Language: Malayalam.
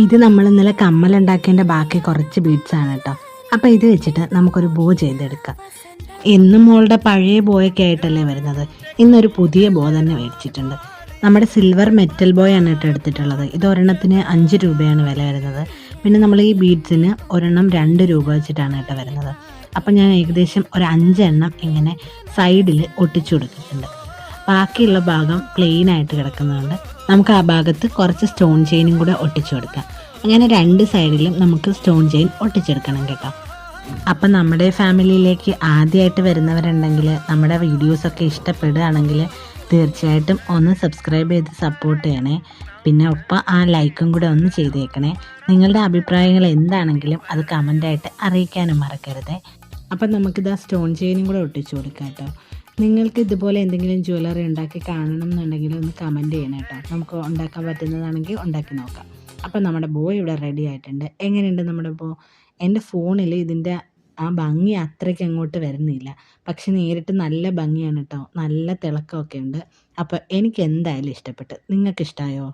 ഇത് നമ്മൾ ഇന്നലെ കമ്മലുണ്ടാക്കിയതിൻ്റെ ബാക്കി കുറച്ച് ബീഡ്സാണ് കേട്ടോ. അപ്പോൾ ഇത് വെച്ചിട്ട് നമുക്കൊരു ബോ ചെയ്തെടുക്കാം. എന്നും മോളുടെ പഴയ ബോയൊക്കെ ആയിട്ടല്ലേ വരുന്നത്. ഇന്നൊരു പുതിയ ബോ തന്നെ മേടിച്ചിട്ടുണ്ട്. നമ്മുടെ സിൽവർ മെറ്റൽ ബോയാണ് കേട്ടോ എടുത്തിട്ടുള്ളത്. ഇത് ഒരെണ്ണത്തിന് 5 രൂപയാണ് വില വരുന്നത്. പിന്നെ നമ്മൾ ഈ ബീഡ്സിന് ഒരെണ്ണം 2 രൂപ വെച്ചിട്ടാണ് കേട്ടോ വരുന്നത്. അപ്പം ഞാൻ ഏകദേശം ഒരു 5 എണ്ണം ഇങ്ങനെ സൈഡിൽ ഒട്ടിച്ചു കൊടുത്തിട്ടുണ്ട്. ബാക്കിയുള്ള ഭാഗം പ്ലെയിൻ ആയിട്ട് കിടക്കുന്നതുകൊണ്ട് നമുക്ക് ആ ഭാഗത്ത് കുറച്ച് സ്റ്റോൺ ചെയിനും കൂടെ ഒട്ടിച്ചു കൊടുക്കാം. അങ്ങനെ 2 സൈഡിലും നമുക്ക് സ്റ്റോൺ ചെയിൻ ഒട്ടിച്ചെടുക്കണം കേട്ടോ. അപ്പം നമ്മുടെ ഫാമിലിയിലേക്ക് ആദ്യമായിട്ട് വരുന്നവരുണ്ടെങ്കിൽ നമ്മുടെ വീഡിയോസൊക്കെ ഇഷ്ടപ്പെടുകയാണെങ്കിൽ തീർച്ചയായിട്ടും ഒന്ന് സബ്സ്ക്രൈബ് ചെയ്ത് സപ്പോർട്ട് ചെയ്യണേ. പിന്നെ ഒപ്പം ആ ലൈക്കും കൂടെ ഒന്ന് ചെയ്തേക്കണേ. നിങ്ങളുടെ അഭിപ്രായങ്ങൾ എന്താണെങ്കിലും അത് കമൻ്റായിട്ട് അറിയിക്കാനും മറക്കരുതേ. അപ്പം നമുക്കിത് ആ സ്റ്റോൺ ചെയിനും കൂടെ ഒട്ടിച്ചു കൊടുക്കാം കേട്ടോ. നിങ്ങൾക്ക് ഇതുപോലെ എന്തെങ്കിലും ജ്വല്ലറി ഉണ്ടാക്കി കാണണം എന്നുണ്ടെങ്കിൽ ഒന്ന് കമൻറ്റ് ചെയ്യണം കേട്ടോ. നമുക്ക് ഉണ്ടാക്കാൻ പറ്റുന്നതാണെങ്കിൽ ഉണ്ടാക്കി നോക്കാം. അപ്പം നമ്മുടെ ബോ ഇവിടെ റെഡി ആയിട്ടുണ്ട്. എങ്ങനെയുണ്ട് നമ്മുടെ ബോ? എൻ്റെ ഫോണിൽ ഇതിൻ്റെ ആ ഭംഗി അത്രയ്ക്ക് അങ്ങോട്ട് വരുന്നില്ല. പക്ഷെ നേരിട്ട് നല്ല ഭംഗിയാണ് കേട്ടോ. നല്ല തിളക്കമൊക്കെ ഉണ്ട്. അപ്പോൾ എനിക്ക് എന്തായാലും ഇഷ്ടപ്പെട്ടു. നിങ്ങൾക്ക് ഇഷ്ടമായോ?